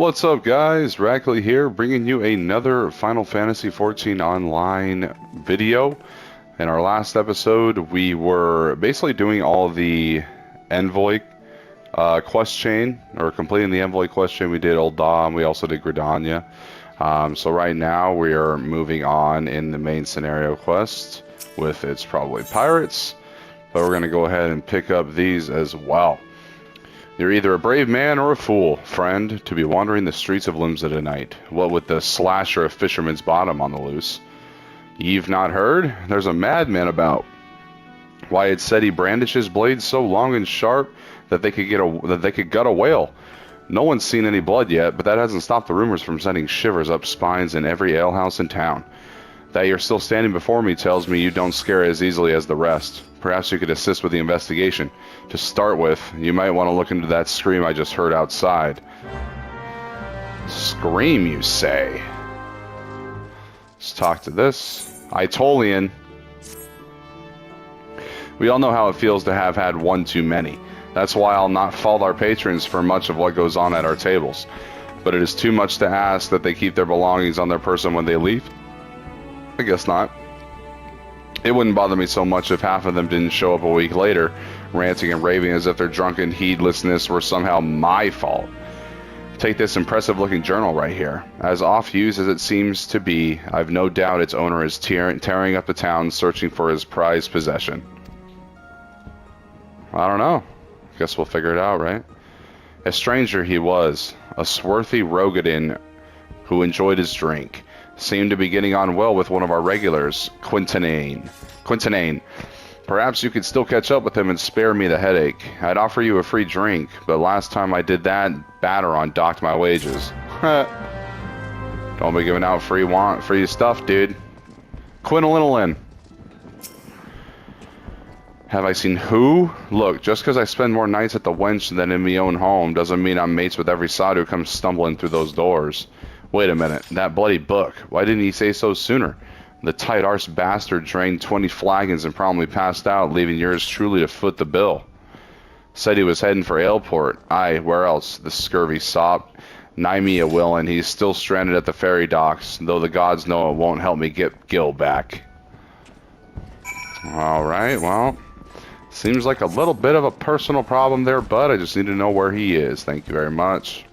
What's up, guys? Rackley here, bringing you another Final Fantasy XIV Online video. In our last episode, we were basically doing all the Envoy quest chain, or completing the Envoy quest chain. We did Old Dom, we also did Gridania. So right now, we are moving on in the main scenario quest with its probably pirates, but we're going to go ahead and pick up these as well. You're either a brave man or a fool, friend, to be wandering the streets of Limsa tonight. What with the slasher of Fisherman's Bottom on the loose. You've not heard? There's a madman about. Why, it said he brandished his blade so long and sharp that they could gut a whale. No one's seen any blood yet, but that hasn't stopped the rumors from sending shivers up spines in every alehouse in town. That you're still standing before me tells me you don't scare as easily as the rest. Perhaps you could assist with the investigation. To start with, you might want to look into that scream I just heard outside. Scream, you say? Let's talk to this. Aetolian. We all know how it feels to have had one too many. That's why I'll not fault our patrons for much of what goes on at our tables. But it is too much to ask that they keep their belongings on their person when they leave. I guess not. It wouldn't bother me so much if half of them didn't show up a week later, ranting and raving as if their drunken heedlessness were somehow my fault. Take this impressive-looking journal right here. As off-used as it seems to be, I've no doubt its owner is tearing up the town searching for his prized possession. I don't know. Guess we'll figure it out, right? A stranger he was, a swarthy Rogadin who enjoyed his drink. Seemed to be getting on well with one of our regulars, Quintanane. Perhaps you could still catch up with him and spare me the headache. I'd offer you a free drink, but last time I did that, Batteron docked my wages. Don't be giving out free stuff, dude. Quinolinolin. Have I seen who? Look, just because I spend more nights at the wench than in my own home doesn't mean I'm mates with every sod who comes stumbling through those doors. Wait a minute, that bloody book. Why didn't he say so sooner? The tight-arsed bastard drained 20 flagons and promptly passed out, leaving yours truly to foot the bill. Said he was heading for Aleport. Aye, where else? The scurvy sop. Nigh me a will, and he's still stranded at the ferry docks, though the gods know it won't help me get Gil back. Alright, well, seems like a little bit of a personal problem there, bud. I just need to know where he is. Thank you very much.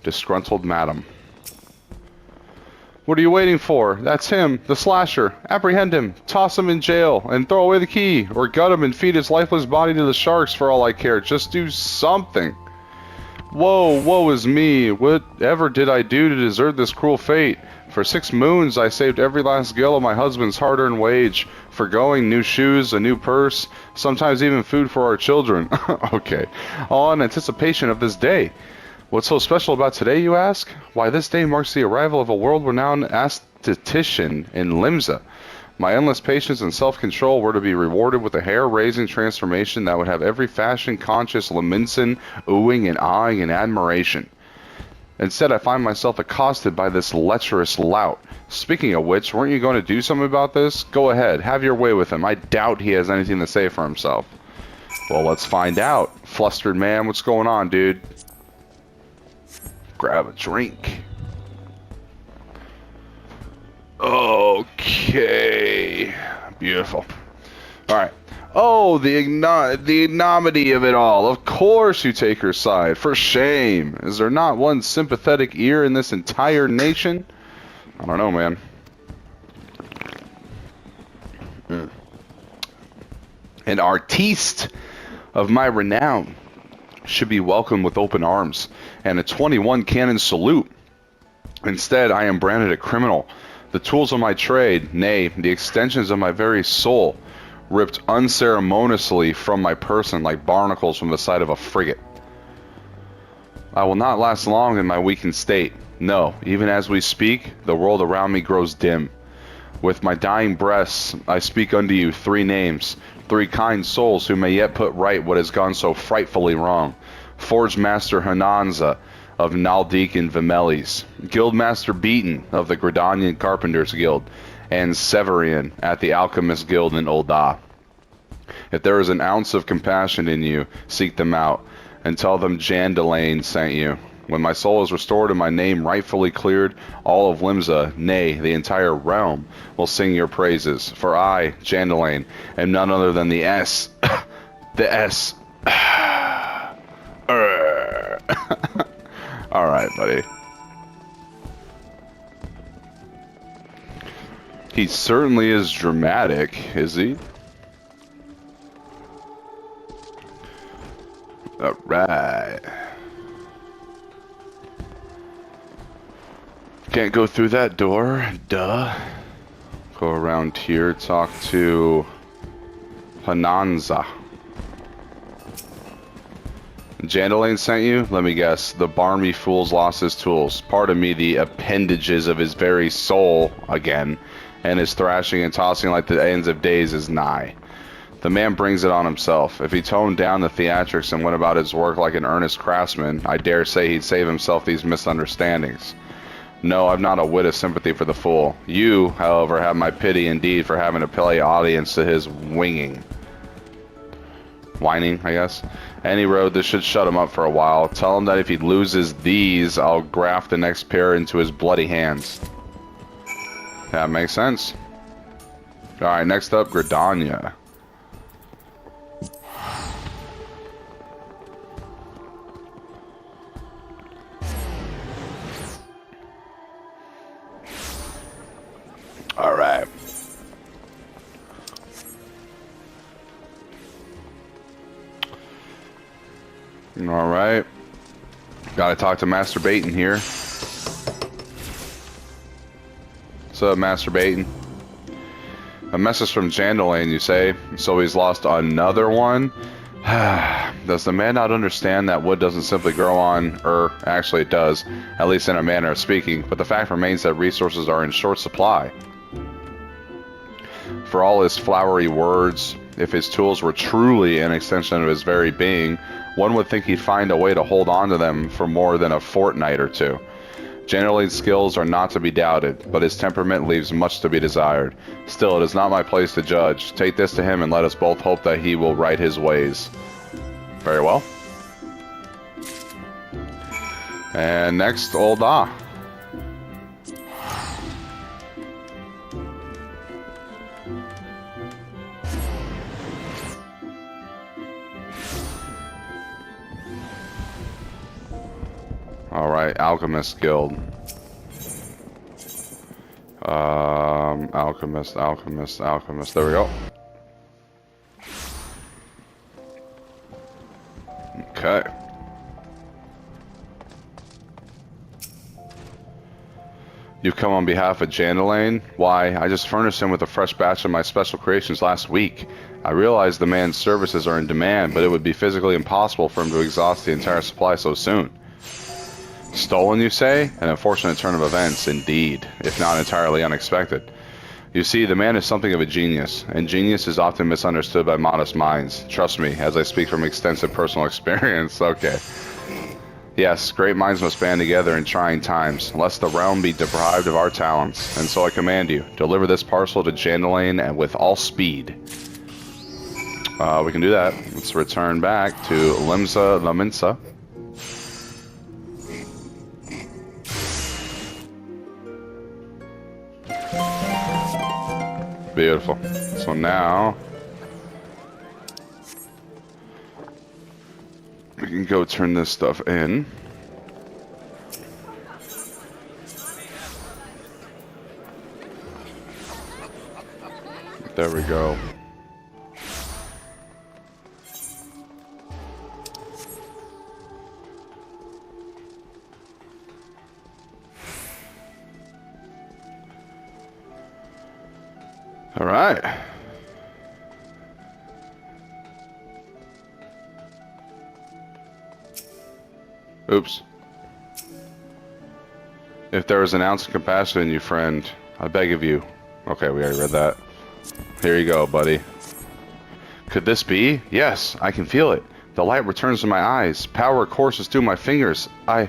Disgruntled madam. What are you waiting for? That's him, the slasher. Apprehend him, toss him in jail, and throw away the key, or gut him and feed his lifeless body to the sharks for all I care. Just do something. Whoa, woe is me. Whatever did I do to deserve this cruel fate? For 6 moons I saved every last gill of my husband's hard-earned wage. Forgoing new shoes, a new purse, sometimes even food for our children. Okay, all in anticipation of this day. What's so special about today, you ask? Why, this day marks the arrival of a world-renowned aesthetician in Limsa. My endless patience and self-control were to be rewarded with a hair-raising transformation that would have every fashion-conscious Leminson oohing and eyeing in admiration. Instead, I find myself accosted by this lecherous lout. Speaking of which, weren't you going to do something about this? Go ahead, have your way with him. I doubt he has anything to say for himself. Well, let's find out. Flustered man, what's going on, dude? Grab a drink. Okay. Beautiful. Alright. Oh, the ignominy of it all. Of course you take her side. For shame. Is there not one sympathetic ear in this entire nation? I don't know, man. An artiste of my renown should be welcomed with open arms and a 21 cannon salute. Instead, I am branded a criminal. The tools of my trade, nay, the extensions of my very soul, ripped unceremoniously from my person like barnacles from the side of a frigate. I will not last long in my weakened state. No, even as we speak, the world around me grows dim. With my dying breaths, I speak unto you 3 names, 3 kind souls who may yet put right what has gone so frightfully wrong. Forge Master Hananza of Naldik and Vimelis, Guildmaster Beaton of the Gridanian Carpenters Guild, and Severian at the Alchemist Guild in Ul'dah. If there is an ounce of compassion in you, seek them out, and tell them Jandalane sent you. When my soul is restored and my name rightfully cleared, all of Limsa, nay, the entire realm, will sing your praises. For I, Jandalane, am none other than the S. The S. Alright, buddy. He certainly is dramatic, is he? Alright. Can't go through that door, duh. Go around here, talk to Hananza. Jandalane sent you? Let me guess. The barmy fool's lost his tools. Pardon me, the appendages of his very soul again, and his thrashing and tossing like the ends of days is nigh. The man brings it on himself. If he toned down the theatrics and went about his work like an earnest craftsman, I dare say he'd save himself these misunderstandings. No, I've not a whit of sympathy for the fool. You, however, have my pity indeed for having to play audience to his whining, I guess. Any road, this should shut him up for a while. Tell him that if he loses these, I'll graft the next pair into his bloody hands. That makes sense. Alright, next up, Gridania. Alright. Alright. Gotta talk to Master Baton here. What's up, Master Baton? A message from Jandalane, you say? So he's lost another one? Does the man not understand that wood doesn't simply grow on, actually it does, at least in a manner of speaking, but the fact remains that resources are in short supply. For all his flowery words, if his tools were truly an extension of his very being, one would think he'd find a way to hold on to them for more than a fortnight or two. Jandalane's skills are not to be doubted, but his temperament leaves much to be desired. Still, it is not my place to judge. Take this to him and let us both hope that he will right his ways. Very well. And next, old Ah. Alright, Alchemist Guild. Alchemist. There we go. Okay. You've come on behalf of Jandalane? Why, I just furnished him with a fresh batch of my special creations last week. I realize the man's services are in demand, but it would be physically impossible for him to exhaust the entire supply so soon. Stolen, you say? An unfortunate turn of events, indeed, if not entirely unexpected. You see, the man is something of a genius, and genius is often misunderstood by modest minds. Trust me, as I speak from extensive personal experience. Okay. Yes, great minds must band together in trying times, lest the realm be deprived of our talents. And so I command you, deliver this parcel to Jandalane and with all speed. We can do that. Let's return back to Limsa the Minsa. Beautiful. So now we can go turn this stuff in. There we go. All right. Oops. If there is an ounce of compassion in you, friend, I beg of you. Okay, we already read that. Here you go, buddy. Could this be? Yes, I can feel it. The light returns to my eyes. Power courses through my fingers. I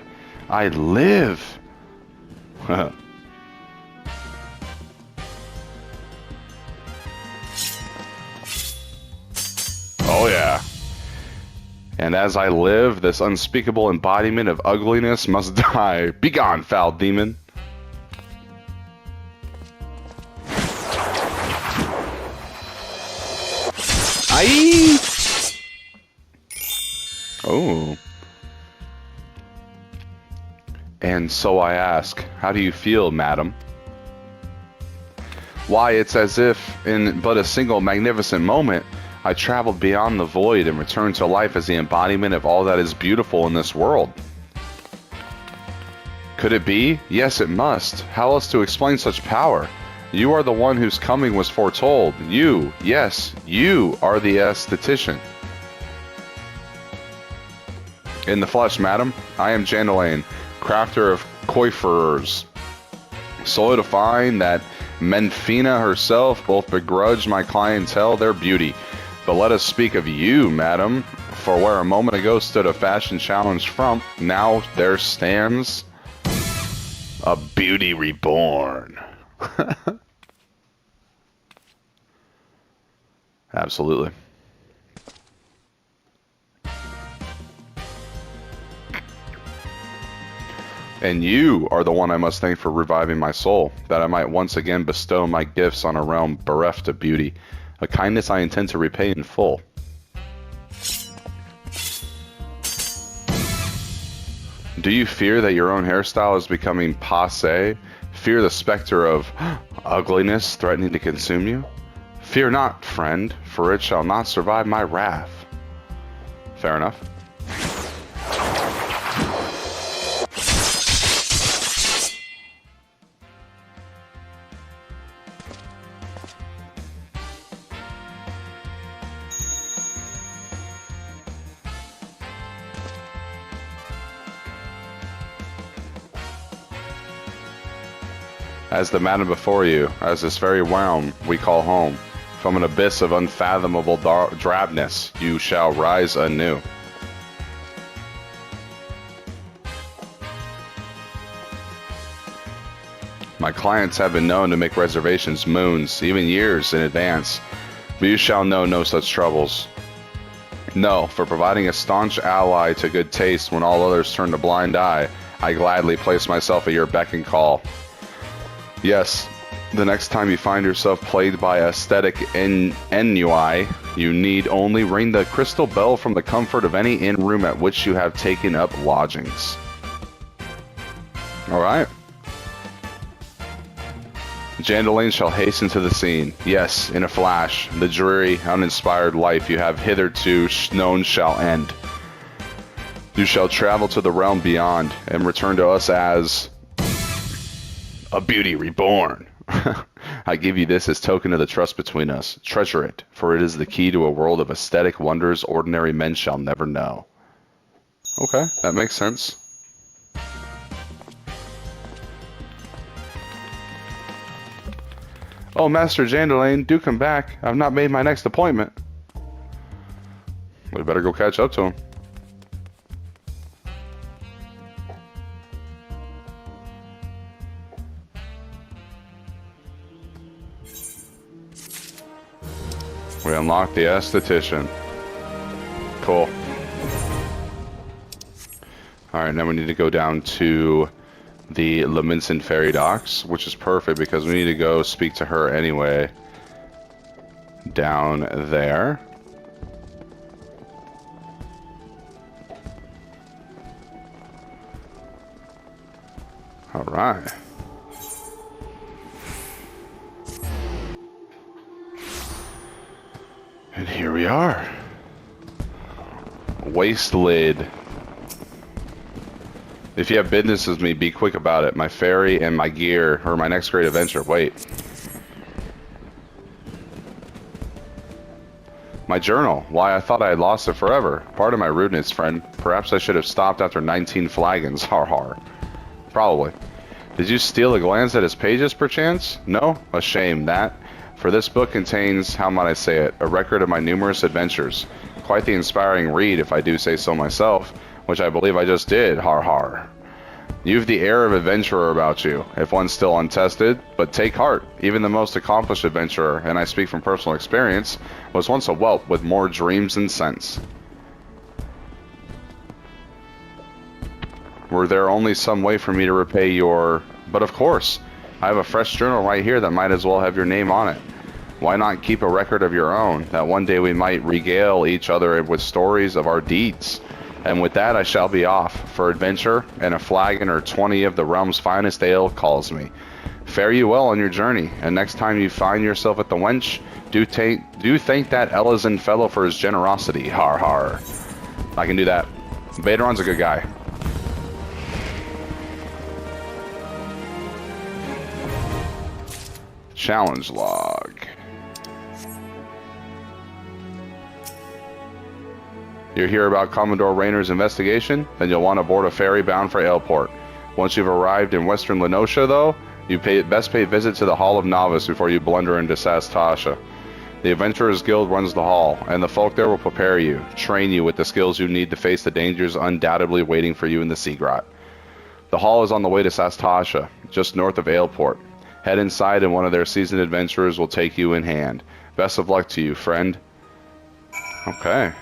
live. Oh yeah. And as I live, this unspeakable embodiment of ugliness must die. Begone, foul demon. Aye. Oh. And so I ask, how do you feel, madam? Why, it's as if, in but a single magnificent moment, I traveled beyond the void and returned to life as the embodiment of all that is beautiful in this world. Could it be? Yes, it must. How else to explain such power? You are the one whose coming was foretold. You, yes, you are the Aesthetician. In the flesh, madam, I am Jandalain, crafter of coiffures, solidifying that Menfina herself both begrudged my clientele their beauty. But let us speak of you, madam, for where a moment ago stood a fashion-challenged frump, now there stands a beauty reborn. Absolutely. And you are the one I must thank for reviving my soul, that I might once again bestow my gifts on a realm bereft of beauty, a kindness I intend to repay in full. Do you fear that your own hairstyle is becoming passé? Fear the specter of ugliness threatening to consume you? Fear not, friend, for it shall not survive my wrath. Fair enough. As the madam before you, as this very realm we call home, from an abyss of unfathomable drabness, you shall rise anew. My clients have been known to make reservations moons, even years in advance, but you shall know no such troubles. No, for providing a staunch ally to good taste when all others turn a blind eye, I gladly place myself at your beck and call. Yes, the next time you find yourself plagued by aesthetic ennui, you need only ring the crystal bell from the comfort of any inn room at which you have taken up lodgings. Alright. Jandalain shall hasten to the scene. Yes, in a flash, the dreary, uninspired life you have hitherto known shall end. You shall travel to the realm beyond, and return to us as a beauty reborn. I give you this as token of the trust between us. Treasure it, for it is the key to a world of aesthetic wonders ordinary men shall never know. Okay, that makes sense. Oh, Master Jandalain, do come back. I've not made my next appointment. We better go catch up to him. We unlocked the Aesthetician. Cool. Alright, now we need to go down to the Leminson Ferry Docks, which is perfect because we need to go speak to her anyway. Down there. Alright. And here we are. Waste lid. If you have business with me, be quick about it. My ferry and my gear, or my next great adventure. Wait. My journal. Why, I thought I had lost it forever. Pardon my rudeness, friend. Perhaps I should have stopped after 19 flagons. Har har. Probably. Did you steal a glance at his pages, perchance? No? A shame, that. For this book contains, how might I say it, a record of my numerous adventures. Quite the inspiring read, if I do say so myself, which I believe I just did, har har. You've the air of adventurer about you, if one still untested, but take heart, even the most accomplished adventurer, and I speak from personal experience, was once a whelp with more dreams than sense. Were there only some way for me to repay your... But of course, I have a fresh journal right here that might as well have your name on it. Why not keep a record of your own, that one day we might regale each other with stories of our deeds? And with that I shall be off, for adventure, and a flagon or 20 of the realm's finest ale calls me. Fare you well on your journey, and next time you find yourself at the wench, do thank that Ellison fellow for his generosity. Har har. I can do that. Vaderon's a good guy. Challenge log. You hear about Commodore Rayner's investigation? Then you'll want to board a ferry bound for Aleport. Once you've arrived in western Lenosha, though, you best pay a visit to the Hall of Novice before you blunder into Sastasha. The Adventurers Guild runs the hall, and the folk there will prepare you, train you with the skills you need to face the dangers undoubtedly waiting for you in the Sea Grot. The hall is on the way to Sastasha, just north of Aleport. Head inside and one of their seasoned adventurers will take you in hand. Best of luck to you, friend. Okay.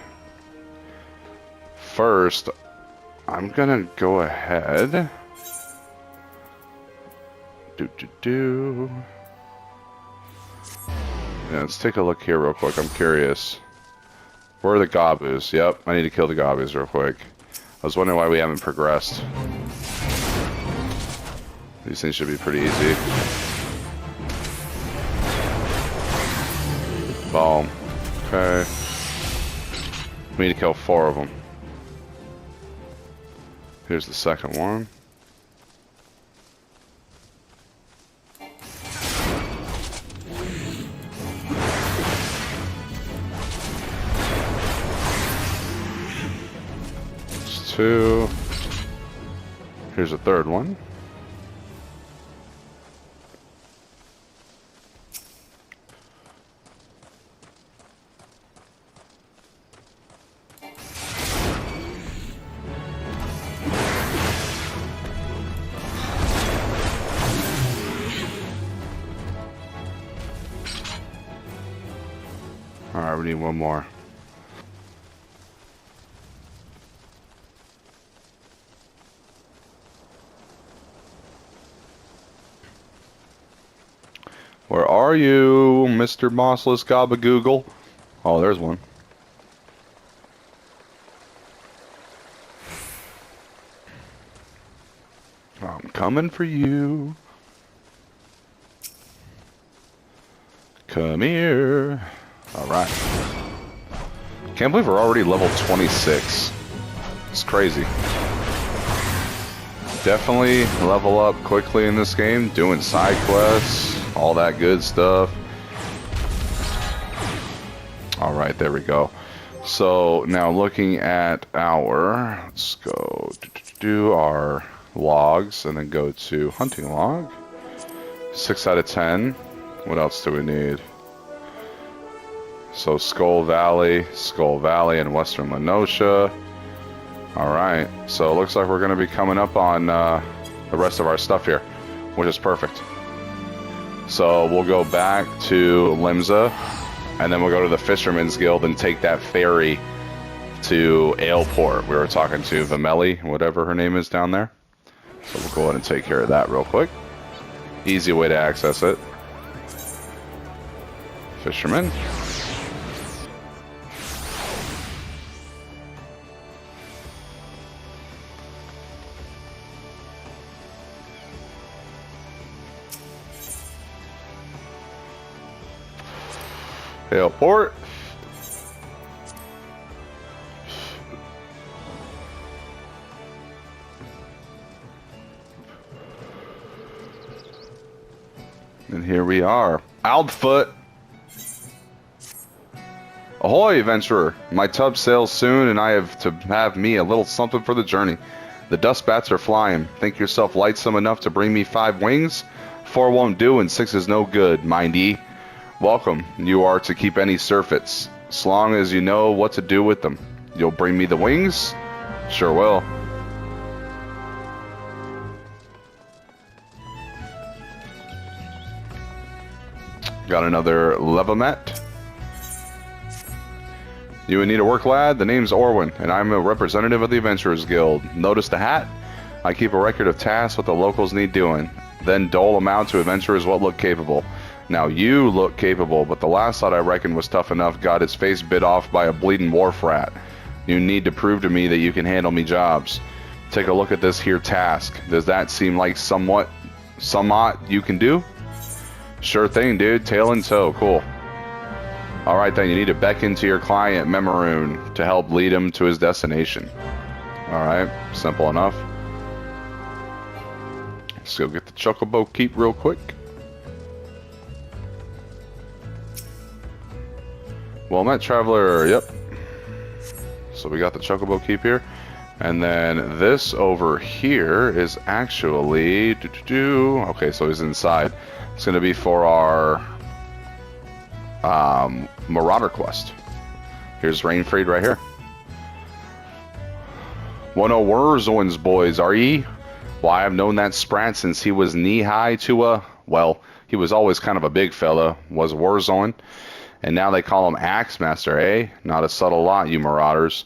First, I'm gonna go ahead. Yeah, let's take a look here real quick. I'm curious. Where are the Gabus? Yep, I need to kill the Gabus real quick. I was wondering why we haven't progressed. These things should be pretty easy. Boom. Okay. We need to kill 4 of them. Here's the second one. There's 2. Here's a third one. Alright, we need one more. Where are you, Mr. Bossless Gabagoogle? Oh, there's one. I'm coming for you. Come here. Alright. Can't believe we're already level 26. It's crazy. Definitely level up quickly in this game, doing side quests, all that good stuff. Alright, there we go. So now looking at our, let's go do our logs and then go to hunting log. 6 out of 10. What else do we need? So Skull Valley, and Western Lenosha. Alright, so it looks like we're going to be coming up on the rest of our stuff here, which is perfect. So we'll go back to Limsa, and then we'll go to the Fisherman's Guild and take that ferry to Aleport. We were talking to Vimeli, whatever her name is down there. So we'll go ahead and take care of that real quick. Easy way to access it. Fisherman. Aleport. And here we are. Outfoot. Ahoy, adventurer. My tub sails soon, and I have to have me a little something for the journey. The dust bats are flying. Think yourself lightsome enough to bring me 5 wings? 4 won't do, and 6 is no good, mind ye. Welcome. You are to keep any surfeits, as long as you know what to do with them. You'll bring me the wings? Sure will. Got another Levamet. You in need of work, lad? The name's Orwin, and I'm a representative of the Adventurers Guild. Notice the hat? I keep a record of tasks what the locals need doing, then dole them out to adventurers what look capable. Now you look capable, but the last lot I reckon was tough enough got his face bit off by a bleeding wharf rat. You need to prove to me that you can handle me jobs. Take a look at this here task. Does that seem like somewhat you can do? Sure thing, dude. Tail and toe. Cool. Alright then, you need to beckon to your client, Memaroon, to help lead him to his destination. Alright, simple enough. Let's go get the Chocobo Keep real quick. Well met, traveler. Yep. So we got the Chocobo Keep here. And then this over here is actually... Okay, so he's inside. It's going to be for our Marauder quest. Here's Rainfried right here. One of Wurzoin's boys, are ye? Well, I have known that sprat since he was knee-high to a... Well, he was always kind of a big fella, was Wurzoin. And now they call him Axemaster, eh? Not a subtle lot, you marauders.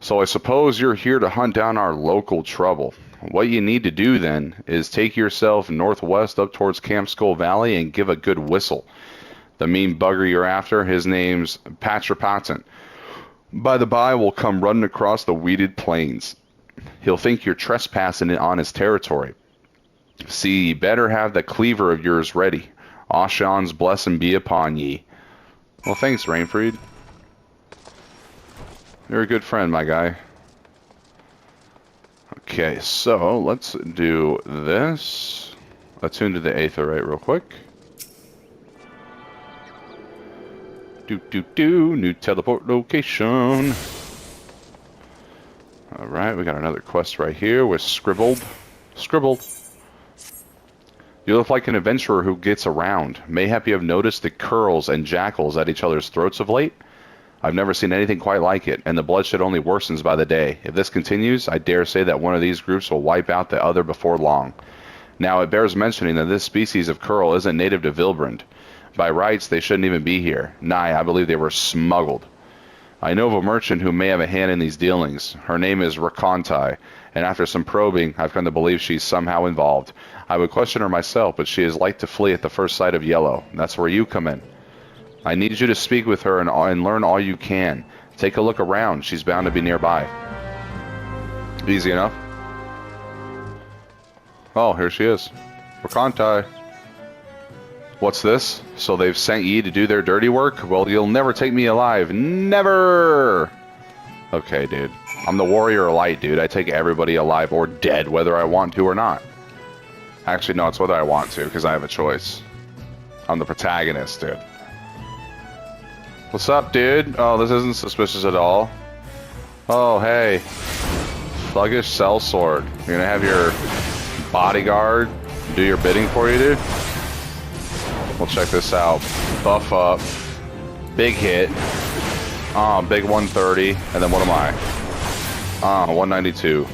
So I suppose you're here to hunt down our local trouble. What you need to do, then, is take yourself northwest up towards Camp Skull Valley and give a good whistle. The mean bugger you're after, his name's Patrapatin. By the by, will come running across the weeded plains. He'll think you're trespassing on his territory. See, ye better have the cleaver of yours ready. Ashan's blessing be upon ye. Well, thanks, Rainfried. You're a good friend, my guy. Okay, so let's do this. Attune to the Aetherite real quick. New teleport location. Alright, we got another quest right here with Scribbled. You look like an adventurer who gets around. Mayhap you have noticed the curls and jackals at each other's throats of late? I've never seen anything quite like it, and the bloodshed only worsens by the day. If this continues, I dare say that one of these groups will wipe out the other before long. Now, it bears mentioning that this species of curl isn't native to Vilbrand. By rights, they shouldn't even be here. Nay, I believe they were smuggled. I know of a merchant who may have a hand in these dealings. Her name is Rakontai, and after some probing, I've come to believe she's somehow involved. I would question her myself, but she is like to flee at the first sight of yellow. That's where you come in. I need you to speak with her and learn all you can. Take a look around. She's bound to be nearby. Easy enough. Oh, here she is. Rakontai. What's this? So they've sent ye to do their dirty work? Well, you'll never take me alive. Never! Okay, dude. I'm the warrior of light, dude. I take everybody alive or dead, whether I want to or not. Actually, no, it's whether I want to, because I have a choice. I'm the protagonist, dude. What's up, dude? Oh, this isn't suspicious at all. Oh, hey. Thuggish sellsword. You're gonna have your bodyguard do your bidding for you, dude? We'll check this out. Buff up. Big hit. Big 130. And then what am I? 192.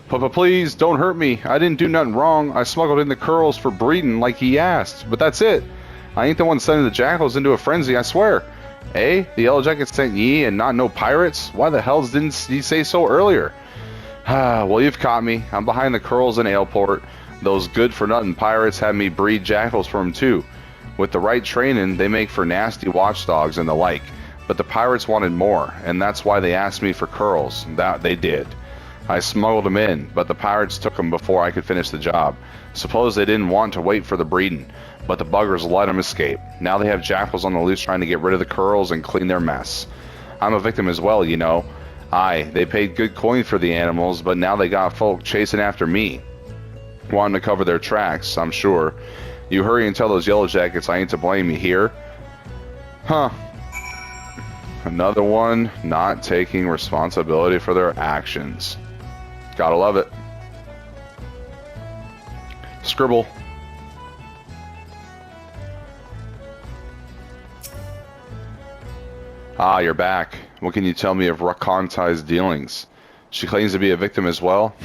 Papa, please, don't hurt me. I didn't do nothing wrong. I smuggled in the curls for breeding like he asked. But that's it. I ain't the one sending the jackals into a frenzy, I swear. Eh? The Yellow Jackets sent ye and not no pirates? Why the hell didn't ye say so earlier? Well, you've caught me. I'm behind the curls in Aleport. Those good-for-nothing pirates had me breed jackals for them, too. With the right training, they make for nasty watchdogs and the like. But the pirates wanted more, and that's why they asked me for curls. That they did. I smuggled them in, but the pirates took them before I could finish the job. Suppose they didn't want to wait for the breeding, but the buggers let them escape. Now they have jackals on the loose trying to get rid of the curls and clean their mess. I'm a victim as well, you know. Aye, they paid good coin for the animals, but now they got folk chasing after me. Wanting to cover their tracks, I'm sure. You hurry and tell those Yellow Jackets I ain't to blame, you hear? Huh. Another one not taking responsibility for their actions. Gotta love it. Scribble. Ah, you're back. What can you tell me of Rakontai's dealings? She claims to be a victim as well?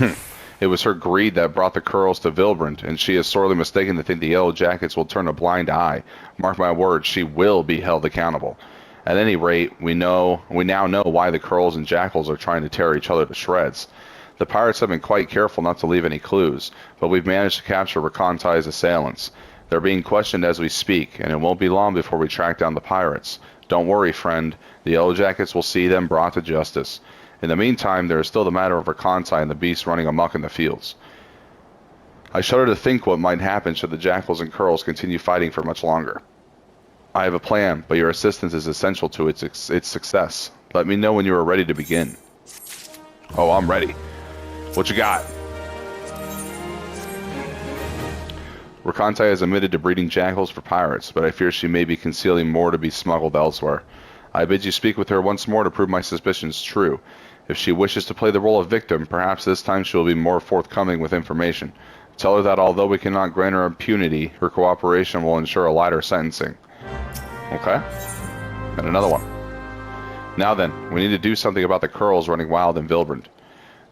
It was her greed that brought the curls to Vilbrand, and she is sorely mistaken to think the Yellow Jackets will turn a blind eye. Mark my words, she will be held accountable. At any rate, we now know why the Curls and Jackals are trying to tear each other to shreds. The pirates have been quite careful not to leave any clues, but we've managed to capture Rakontai's assailants. They're being questioned as we speak, and it won't be long before we track down the pirates. Don't worry, friend. The Yellow Jackets will see them brought to justice. In the meantime, there is still the matter of Rakontai and the beasts running amok in the fields. I shudder to think what might happen should the Jackals and Curls continue fighting for much longer. I have a plan, but your assistance is essential to its success. Let me know when you are ready to begin. Oh, I'm ready. What you got? Rakontai has admitted to breeding jackals for pirates, but I fear she may be concealing more to be smuggled elsewhere. I bid you speak with her once more to prove my suspicions true. If she wishes to play the role of victim, perhaps this time she will be more forthcoming with information. Tell her that although we cannot grant her impunity, her cooperation will ensure a lighter sentencing. Okay. And another one. Now then, we need to do something about the Curls running wild in Vilbrand.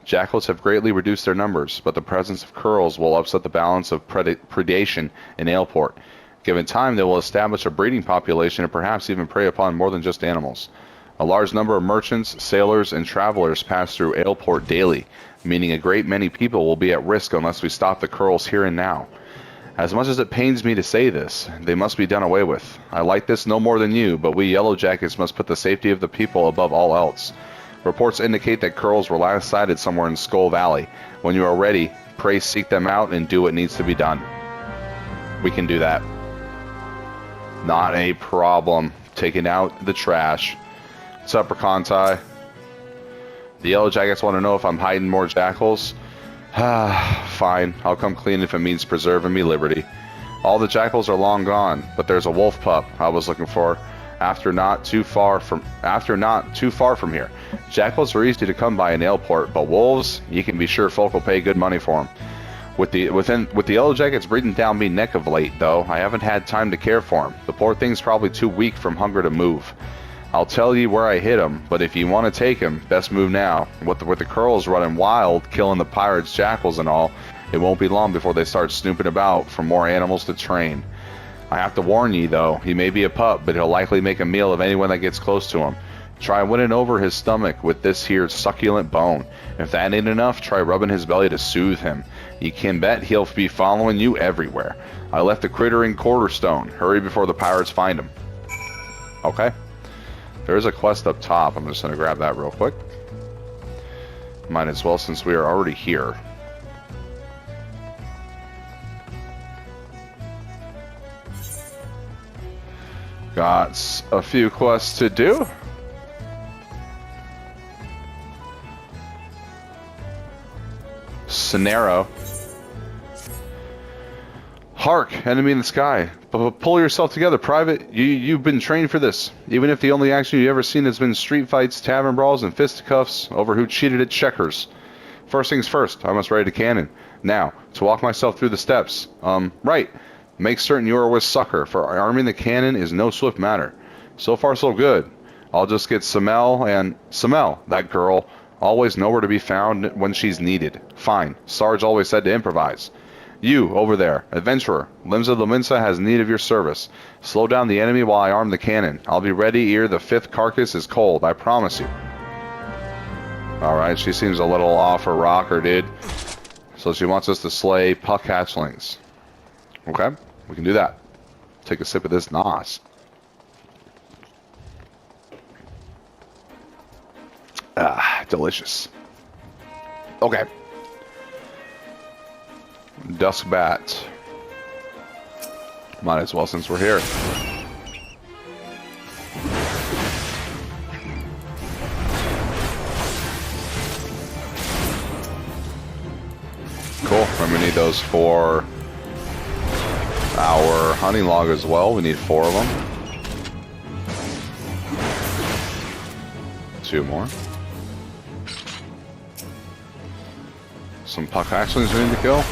Jackals have greatly reduced their numbers, but the presence of Curls will upset the balance of predation in Aleport. Given time, they will establish a breeding population and perhaps even prey upon more than just animals. A large number of merchants, sailors, and travelers pass through Aleport daily, meaning a great many people will be at risk unless we stop the Curls here and now. As much as it pains me to say this, they must be done away with. I like this no more than you, but we Yellow Jackets must put the safety of the people above all else. Reports indicate that Curls were last sighted somewhere in Skull Valley. When you are ready, pray seek them out and do what needs to be done. We can do that. Not a problem. Taking out the trash. What's up, Rakontai? The Yellow Jackets want to know if I'm hiding more jackals. Fine, I'll come clean if it means preserving me liberty. All the jackals are long gone, but there's a wolf pup I was looking for. After not too far from here. Jackals are easy to come by in Aleport, but wolves, you can be sure folk will pay good money for them. With the Yellow Jackets breeding down me neck of late, though, I haven't had time to care for him. The poor thing's probably too weak from hunger to move. I'll tell you where I hit him, but if you want to take him, best move now. With the Curls running wild, killing the pirates, jackals, and all, it won't be long before they start snooping about for more animals to train. I have to warn ye, though, he may be a pup, but he'll likely make a meal of anyone that gets close to him. Try winning over his stomach with this here succulent bone. If that ain't enough, try rubbing his belly to soothe him. You can bet he'll be following you everywhere. I left the critter in Quarterstone. Hurry before the pirates find him. Okay. There's a quest up top. I'm just going to grab that real quick. Might as well since we are already here. Got a few quests to do. Scenario. Hark, enemy in the sky. Pull yourself together, Private. You've been trained for this. Even if the only action you've ever seen has been street fights, tavern brawls, and fisticuffs over who cheated at checkers. First things first, I must ready the cannon. Now, to walk myself through the steps. Right. Make certain you are with Sucker, for arming the cannon is no swift matter. So far so good. I'll just get Samel, that girl, always nowhere to be found when she's needed. Fine. Sarge always said to improvise. You, over there, adventurer, Limsa Lominsa has need of your service. Slow down the enemy while I arm the cannon. I'll be ready ere the fifth carcass is cold, I promise you. Alright, she seems a little off her rocker, dude. So she wants us to slay puck hatchlings. Okay, we can do that. Take a sip of this nos. Ah, delicious. Okay. Dusk Bat. Might as well since we're here. Cool. And we need those for our hunting log as well. We need 4 of them. 2 more. Some puck hatchlings we need to kill.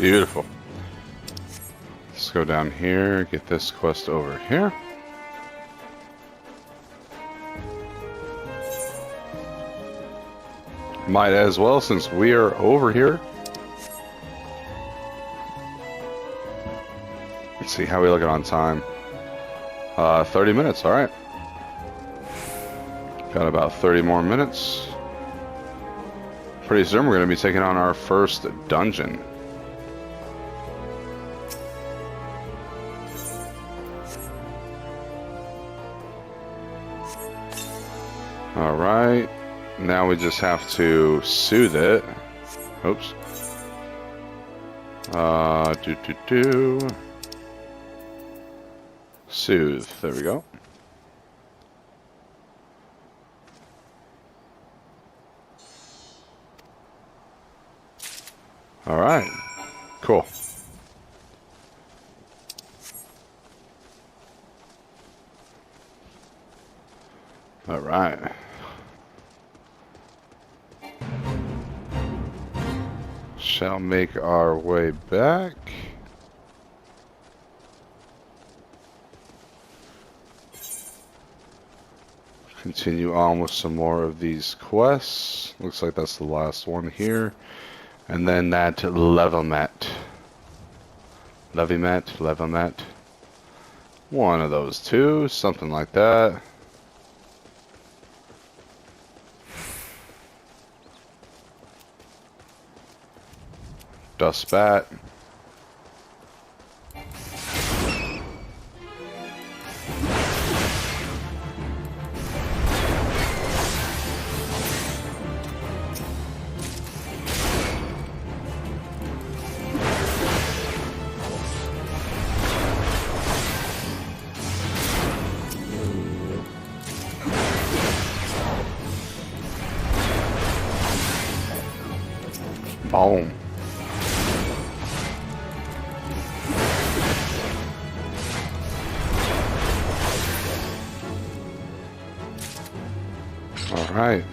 Beautiful. Let's go down here, get this quest over here. Might as well, since we are over here. Let's see how we looking on time. 30 minutes, alright. Got about 30 more minutes. Pretty soon we're going to be taking on our first dungeon. Alright. Now we just have to soothe it. Oops. Soothe. There we go. Alright. Cool. Alright. Shall make our way back. Continue on with some more of these quests. Looks like that's the last one here. And then that level mat. Level mat. One of those two, something like that. Dust bat. Boom. Alright.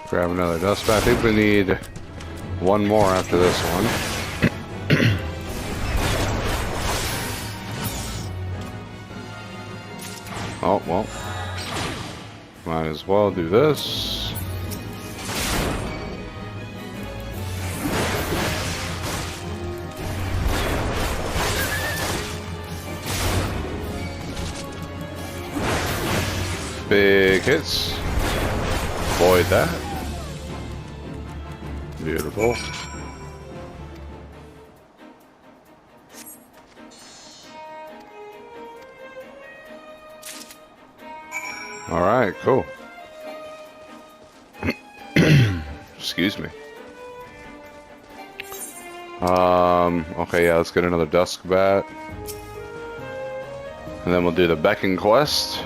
Grab another dust bat. I think we need one more after this one. Oh, well. Might as well do this. Big hits. Avoid that. Beautiful. Alright, cool. Excuse me. Okay, yeah, let's get another dusk bat. And then we'll do the beckon quest.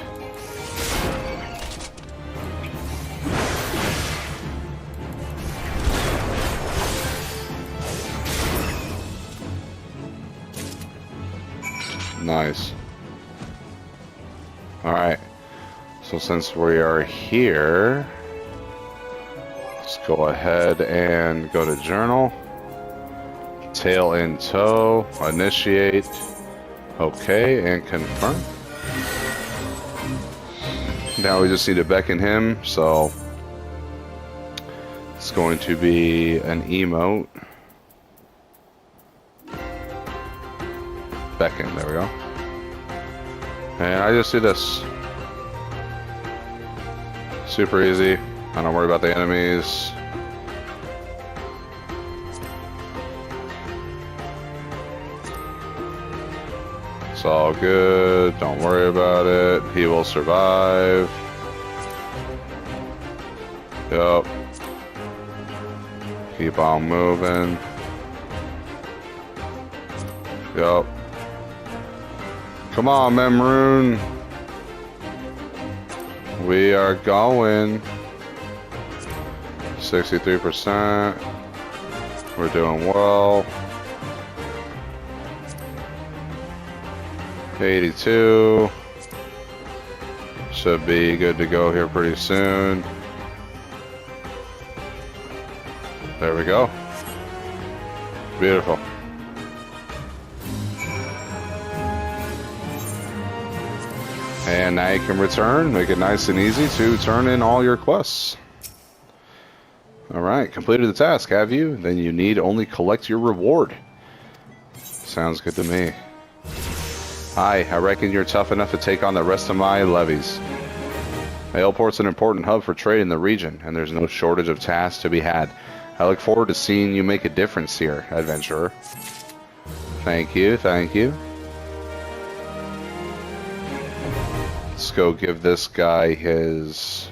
Nice. Alright. So since we are here, let's go ahead and go to journal. Tail in tow. Initiate. Okay, and confirm. Now we just need to beckon him, so it's going to be an emote. Beckon, there we go. And I just do this. Super easy. I don't worry about the enemies. It's all good. Don't worry about it. He will survive. Yup. Keep on moving. Yup. Come on, Memroon. We are going. 63%. We're doing well. 82. Should be good to go here pretty soon. There we go. Beautiful. And now you can return, make it nice and easy to turn in all your quests. Alright, completed the task, have you? Then you need only collect your reward. Sounds good to me. Hi, I reckon you're tough enough to take on the rest of my levies. Aleport's an important hub for trade in the region, and there's no shortage of tasks to be had. I look forward to seeing you make a difference here, adventurer. Thank you, thank you. Let's go give this guy his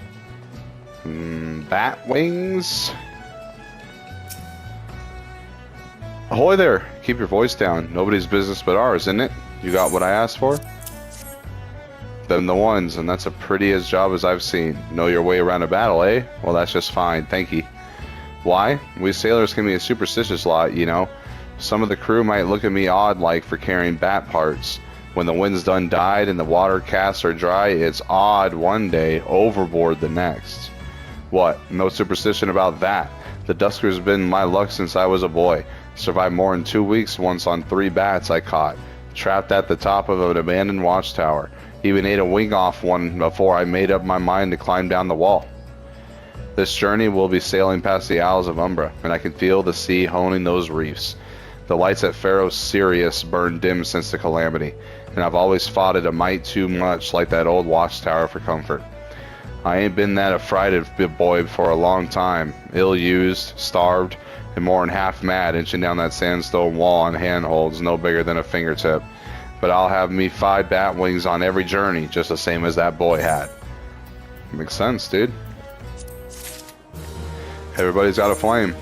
bat wings. Ahoy there! Keep your voice down. Nobody's business but ours, isn't it? You got what I asked for? Them the ones, and that's the prettiest job as I've seen. Know your way around a battle, eh? Well, that's just fine, thank you. Why? We sailors can be a superstitious lot, you know. Some of the crew might look at me odd like for carrying bat parts. When the wind's done died and the water casks are dry, it's odd one day, overboard the next. What? No superstition about that. The Dusker's been my luck since I was a boy. Survived more than 2 weeks once on 3 bats I caught. Trapped at the top of an abandoned watchtower. Even ate a wing off one before I made up my mind to climb down the wall. This journey will be sailing past the Isles of Umbra, and I can feel the sea honing those reefs. The lights at Pharaoh Sirius burned dim since the calamity, and I've always fought it a mite too much like that old watchtower for comfort. I ain't been that affrighted boy for a long time, ill-used, starved, and more than half mad inching down that sandstone wall on handholds no bigger than a fingertip. But I'll have me 5 bat wings on every journey, just the same as that boy had. Makes sense, dude. Everybody's got a flame.